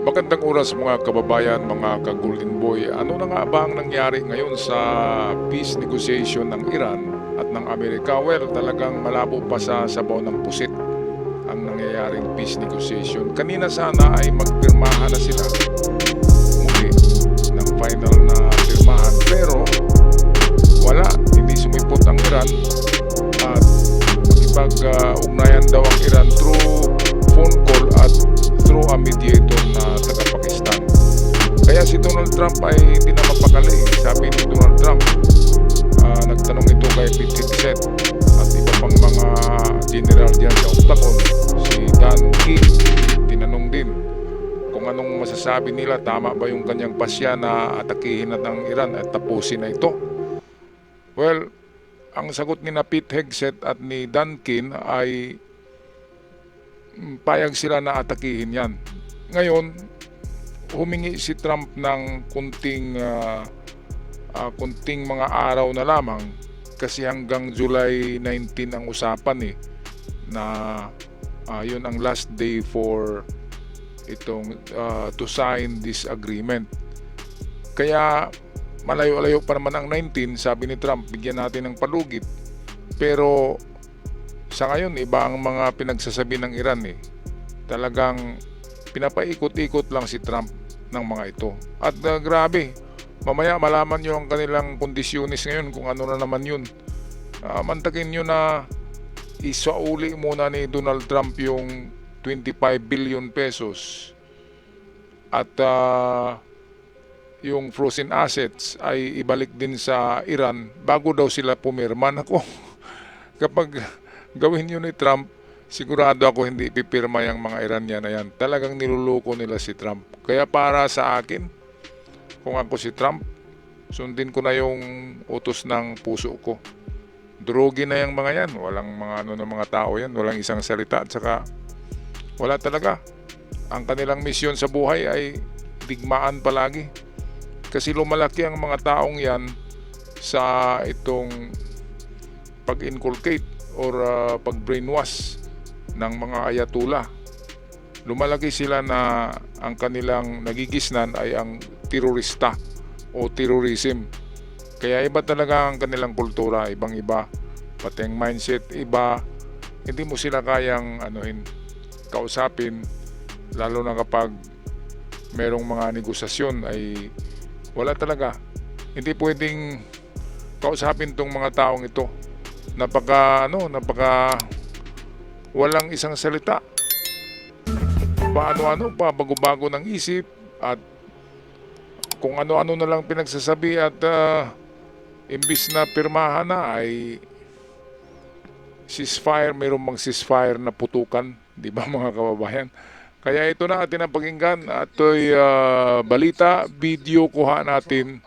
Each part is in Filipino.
Magandang oras mga kababayan, mga ka-Golden Boy. Ano na nga ba ang nangyari ngayon sa peace negotiation ng Iran at ng Amerika? Well, talagang malabo pa sa sabaw ng pusit ang nangyayaring peace negotiation. Kanina sana ay magpirmahan na sila muli ng final na pirmahan. Pero wala, hindi sumipot ang Iran at makipag-ugnayan daw ang Iran through phone call at through a mediator na taga-Pakistan. Kaya si Donald Trump ay hindi na mapakali. Sabi ni Donald Trump, nagtanong ito kay Pete Hegseth at iba pang mga general diyan sa Octagon. Si Dan King, tinanong din kung anong masasabi nila, tama ba yung kanyang pasya na atakihin na ng Iran at tapusin na ito. Well, ang sagot ni na Pete Hegseth at ni Dan King ay payag sila na atakihin yan. Ngayon, humingi si Trump ng kunting mga araw na lamang kasi hanggang July 19 ang usapan na yun ang last day for itong to sign this agreement. Kaya malayo-layo pa naman ang 19, sabi ni Trump, bigyan natin ng palugit. Pero sa ngayon, iba ang mga pinagsasabi ng Iran Talagang pinapaikot-ikot lang si Trump ng mga ito. At grabe, mamaya malaman nyo ang kanilang kondisyonis ngayon kung ano na naman yun. Mantakin nyo na isauli muna ni Donald Trump yung 25 billion pesos at yung frozen assets ay ibalik din sa Iran bago daw sila pumirma. Nako, kapag gawin yun ni Trump, sigurado ako hindi pipirma yung mga Iranian na yan. Talagang niluluko nila si Trump. Kaya para sa akin, kung ako si Trump, sundin ko na yung utos ng puso ko. Drogi na yung mga yan. Walang mga ng mga tao yan. Walang isang salita. At saka wala talaga. Ang kanilang misyon sa buhay ay digmaan palagi. Kasi lumalaki ang mga taong yan sa itong pag-inculcate or pag-brainwash ng mga ayatollah. Lumalaki sila na ang kanilang nagigisnan ay ang terorista o terrorism. Kaya iba talaga ang kanilang kultura, ibang-iba. Pati ang mindset, iba. Hindi mo sila kayang kausapin, lalo na kapag merong mga negosasyon ay wala talaga. Hindi pwedeng kausapin tong mga taong ito. Napaka walang isang salita. Paano-ano pa, bago-bago ng isip at kung ano-ano na lang pinagsasabi at imbis na pirmahan na ay ceasefire, mayroong mang ceasefire na putukan, di ba mga kababayan? Kaya ito na atin ang pakinggan at ito'y balita, video kuha natin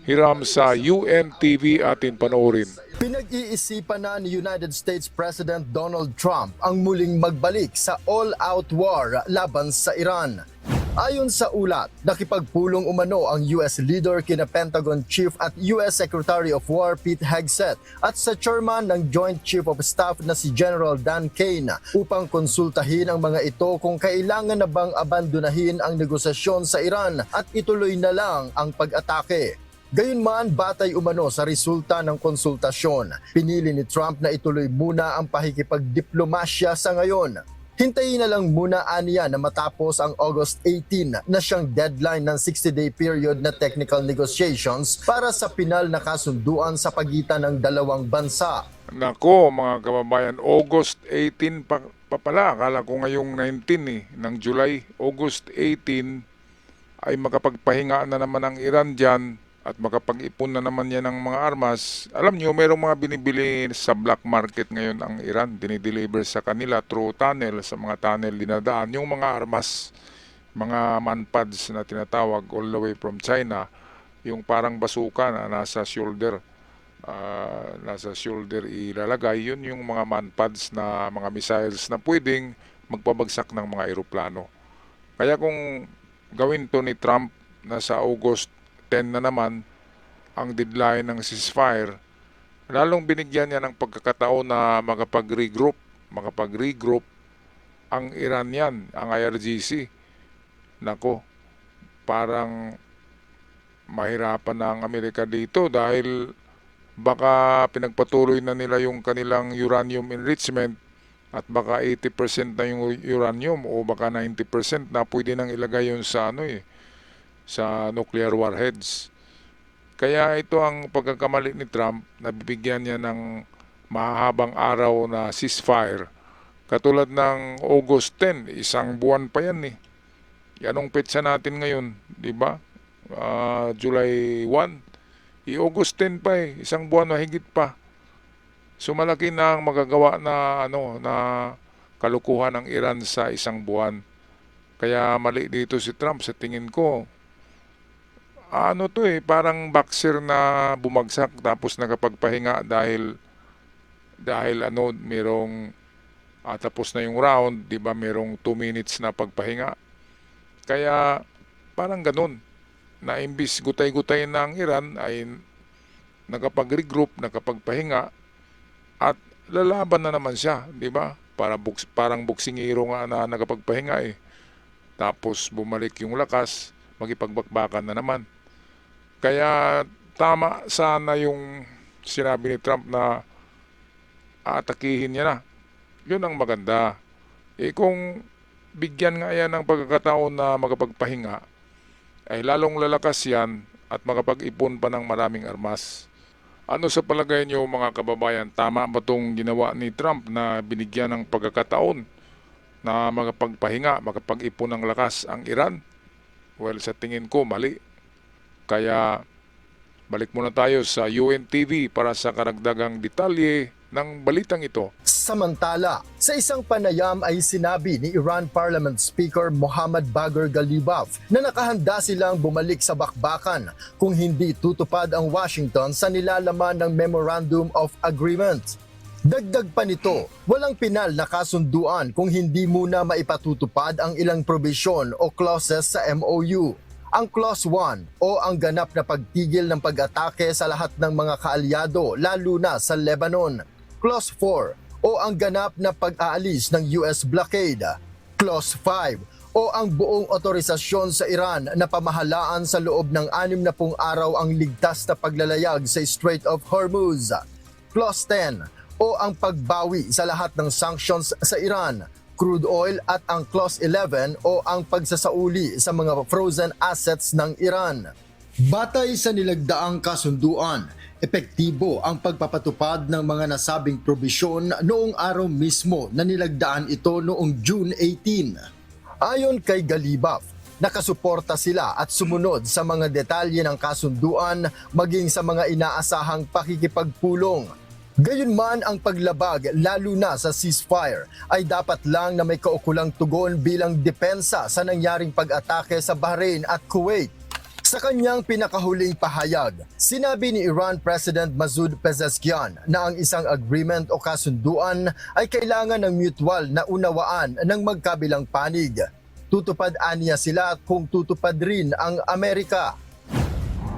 hiram sa UNTV atin panoorin. Pinag-iisipan na ni United States President Donald Trump ang muling magbalik sa all-out war laban sa Iran. Ayon sa ulat, nakipagpulong umano ang US leader kina Pentagon Chief at US Secretary of War Pete Hegseth at sa chairman ng Joint Chief of Staff na si General Dan Kane upang konsultahin ang mga ito kung kailangan na bang abandonahin ang negosasyon sa Iran at ituloy na lang ang pag-atake. Gayunman, batay umano sa resulta ng konsultasyon, pinili ni Trump na ituloy muna ang pakikipagdiplomasya sa ngayon. Hintayin na lang muna aniya na matapos ang August 18 na siyang deadline ng 60-day period na technical negotiations para sa pinal na kasunduan sa pagitan ng dalawang bansa. Nako mga kababayan, August 18 pa pala. Akala ko ngayong 19 ng July. August 18 ay makapagpahinga na naman ang Iran dyan at makapag-ipon na naman yan ng mga armas. Alam nyo, mayroong mga binibili sa black market ngayon ang Iran. Dinideliver sa kanila through tunnel, sa mga tunnel dinadaan. Yung mga armas, mga manpads na tinatawag all the way from China, yung parang basuka na nasa shoulder ilalagay, yun yung mga manpads na mga missiles na pwedeng magpabagsak ng mga eroplano. Kaya kung gawin to ni Trump na sa August 10 na naman ang deadline ng ceasefire, lalong binigyan niya ng pagkakataon na makapag-regroup ang Iranian, ang IRGC. nako, parang mahirapan na ang Amerika dito dahil baka pinagpatuloy na nila yung kanilang uranium enrichment at baka 80% na yung uranium o baka 90% na pwede nang ilagay yun sa sa nuclear warheads. Kaya ito ang pagkakamali ni Trump na bibigyan niya ng mahahabang araw na ceasefire. Katulad ng August 10, isang buwan pa yan eh. Anong petsa natin ngayon, di ba? July 1. I-August 10 pa eh, isang buwan mahigit pa. So malaki na ang magagawa na kalukuhan ng Iran sa isang buwan. Kaya mali dito si Trump sa tingin ko. Parang boxer na bumagsak tapos nakapagpahinga dahil merong tapos na yung round, 'di ba? Merong 2 minutes na pagpahinga. Kaya parang ganun na imbis gutay-gutay na ang Iran ay nakapag-regroup, nakapagpahinga at lalaban na naman siya, 'di ba? Parang boksingero nga na nakapagpahinga eh. Tapos bumalik yung lakas, makipagbakbakan na naman. Kaya tama sana yung sinabi ni Trump na aatakihin niya na. Yun ang maganda. Kung bigyan nga yan ng pagkakataon na makapagpahinga, ay lalong lalakas yan at makapag-ipon pa ng maraming armas. Ano sa palagay niyo mga kababayan, tama ba itong ginawa ni Trump na binigyan ng pagkakataon na makapagpahinga, makapag-ipon ng lakas ang Iran? Well, sa tingin ko mali. Kaya balik muna tayo sa UNTV para sa karagdagang detalye ng balitang ito. Samantala, sa isang panayam ay sinabi ni Iran Parliament Speaker Mohammad Bagher Ghalibaf na nakahanda silang bumalik sa bakbakan kung hindi tutupad ang Washington sa nilalaman ng Memorandum of Agreement. Dagdag pa nito, walang pinal na kasunduan kung hindi muna maipatutupad ang ilang probisyon o clauses sa MOU. Ang Clause 1 o ang ganap na pagtigil ng pag-atake sa lahat ng mga kaalyado lalo na sa Lebanon. Clause 4 o ang ganap na pag-aalis ng US blockade. Clause 5 o ang buong otorisasyon sa Iran na pamahalaan sa loob ng 60 araw ang ligtas na paglalayag sa Strait of Hormuz. Clause 10 o ang pagbawi sa lahat ng sanctions sa Iran, crude oil at ang Clause 11 o ang pagsasauli sa mga frozen assets ng Iran. Batay sa nilagdaang kasunduan, epektibo ang pagpapatupad ng mga nasabing probisyon noong araw mismo na nilagdaan ito noong June 18. Ayon kay Ghalibaf, nakasuporta sila at sumunod sa mga detalye ng kasunduan maging sa mga inaasahang pakikipagpulong. Gayunman ang paglabag lalo na sa ceasefire ay dapat lang na may kaukulang tugon bilang depensa sa nangyaring pag-atake sa Bahrain at Kuwait. Sa kanyang pinakahuling pahayag, sinabi ni Iran President Masoud Pezeshkian na ang isang agreement o kasunduan ay kailangan ng mutual na unawaan ng magkabilang panig. Tutupad aniya sila kung tutupad rin ang Amerika.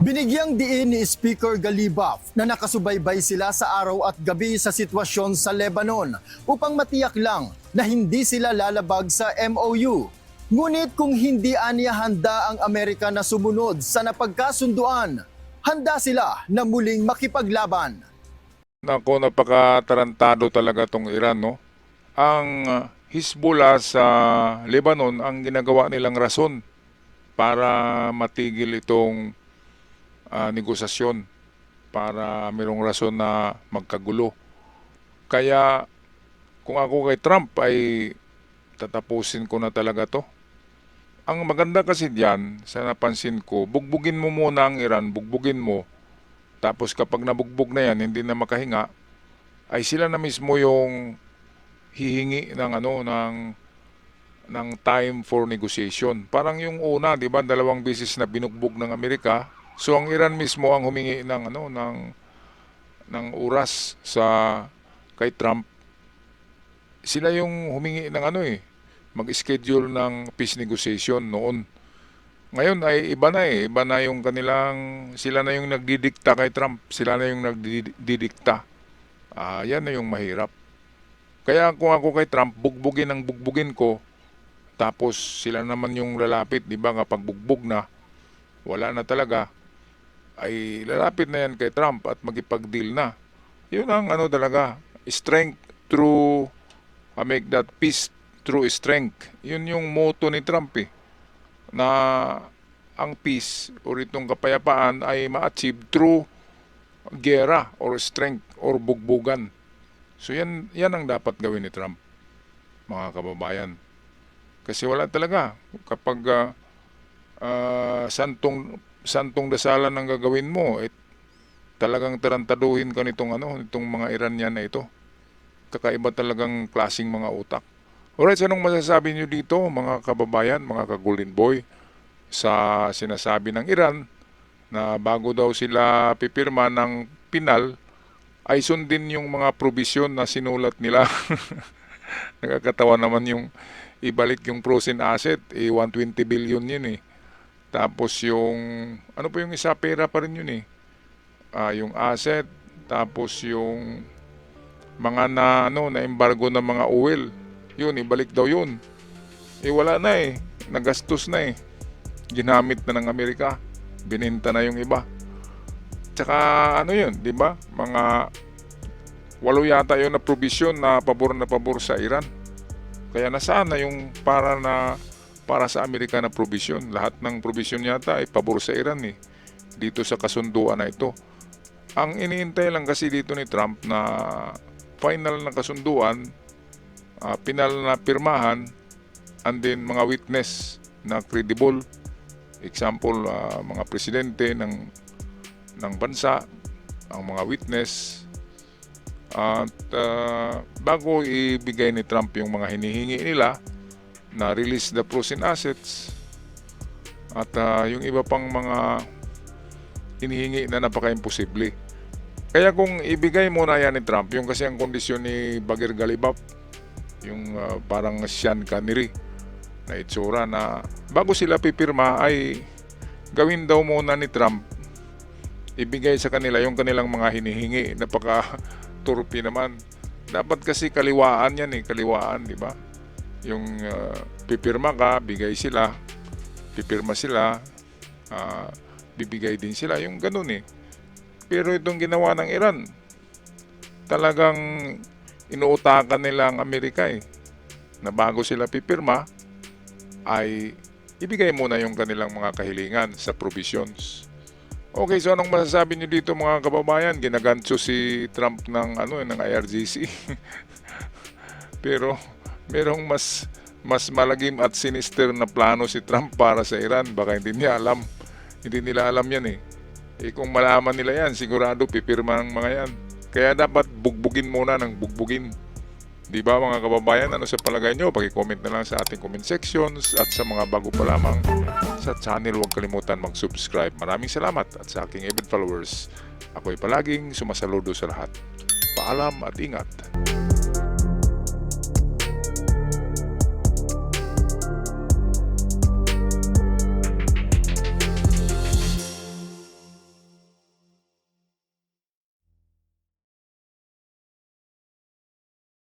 Binigyang diin ni Speaker Ghalibaf na nakasubaybay sila sa araw at gabi sa sitwasyon sa Lebanon upang matiyak lang na hindi sila lalabag sa MOU. Ngunit kung hindi aniya handa ang Amerika na sumunod sa napagkasunduan, handa sila na muling makipaglaban. Nako, napakatarantado talaga tong Iran, no? Ang Hezbollah sa Lebanon ang ginagawa nilang rason para matigil itong negosasyon, para mayroong rason na magkagulo. Kaya kung ako kay Trump ay tatapusin ko na talaga to. Ang maganda kasi diyan, sa napansin ko, bugbugin mo muna ang Iran, bugbugin mo. Tapos kapag nabugbog na yan, hindi na makahinga, ay sila na mismo yung hihingi ng time for negotiation. Parang yung una, 'di ba, 2 beses na binugbog ng Amerika. So ang Iran mismo ang humingi ng oras kay Trump. Sila yung humingi ng mag-schedule ng peace negotiation noon. Ngayon ay iba na yung sila na yung nagdidikta kay Trump, sila na yung nagdidikta. Yan na yung mahirap. Kaya kung ako kay Trump, bugbugin ko, Tapos sila naman yung lalapit, di ba, kapag bugbog na, wala na talaga, ay lalapit na yan kay Trump at magipag-deal na. Yun ang ano talaga, strength through, make that peace through strength. Yun yung motto ni Trump na ang peace o itong kapayapaan ay ma-achieve through gera or strength or bugbugan. So yan ang dapat gawin ni Trump, mga kababayan. Kasi wala talaga kapag santong dasalan ang gagawin mo, talagang tarantaduhin ka nitong mga Iranian na ito. Kakaiba talagang klaseng mga utak. Alright, so anong masasabi nyo dito, mga kababayan, mga ka-Golden Boy, sa sinasabi ng Iran na bago daw sila pipirma ng pinal, ay sundin yung mga probisyon na sinulat nila. Nakakatawa naman yung ibalik yung frozen asset, 120 billion yun Tapos yung, ano pa yung isa, pera pa rin yun yung asset, tapos yung mga na embargo ng mga oil, yun, ibalik daw yun. Wala na nagastos na ginamit na ng Amerika, bininta na yung iba. Tsaka ano yun, di ba? Mga 8 yata yun na provision na pabor sa Iran. Kaya nasaan na yung para sa Amerika na provision? Lahat ng provision yata ay pabor sa Iran dito sa kasunduan na ito. Ang iniintay lang kasi dito ni Trump na final na kasunduan, pinal na pirmahan, and then mga witness na credible. Example, mga presidente ng bansa, ang mga witness. At bago ibigay ni Trump yung mga hinihingi nila na release the frozen assets at yung iba pang mga hinihingi na napaka-imposible. Kaya kung ibigay muna yan ni Trump, yung kasi ang kondisyon ni Bagir Galibaf, yung parang Sean Connery na itsura, na bago sila pipirma ay gawin daw muna ni Trump, ibigay sa kanila yung kanilang mga hinihingi. Napaka-turpi naman. Dapat kasi kaliwaan yan kaliwaan, di ba? Yung pipirma ka, bigay sila, pipirma sila, bibigay din sila, yung ganun Pero itong ginawa ng Iran, talagang inuutakan nila ang Amerika na bago sila pipirma ay ibigay muna yung kanilang mga kahilingan sa provisions. Okay, so anong masasabi niyo dito, mga kababayan? Ginagancho si Trump ng ng IRGC. Pero merong mas malagim at sinister na plano si Trump para sa Iran. Baka hindi nila alam yan kung malaman nila yan, sigurado pipirma ng mga yan. Kaya dapat bugbugin muna ng bugbugin. Di ba, mga kababayan? Ano sa palagay nyo? Paki-comment na lang sa ating comment sections. At sa mga bago pa lamang sa channel, huwag kalimutan mag-subscribe. Maraming salamat. At sa aking avid followers, ako'y palaging sumasaludo sa lahat. Paalam at ingat.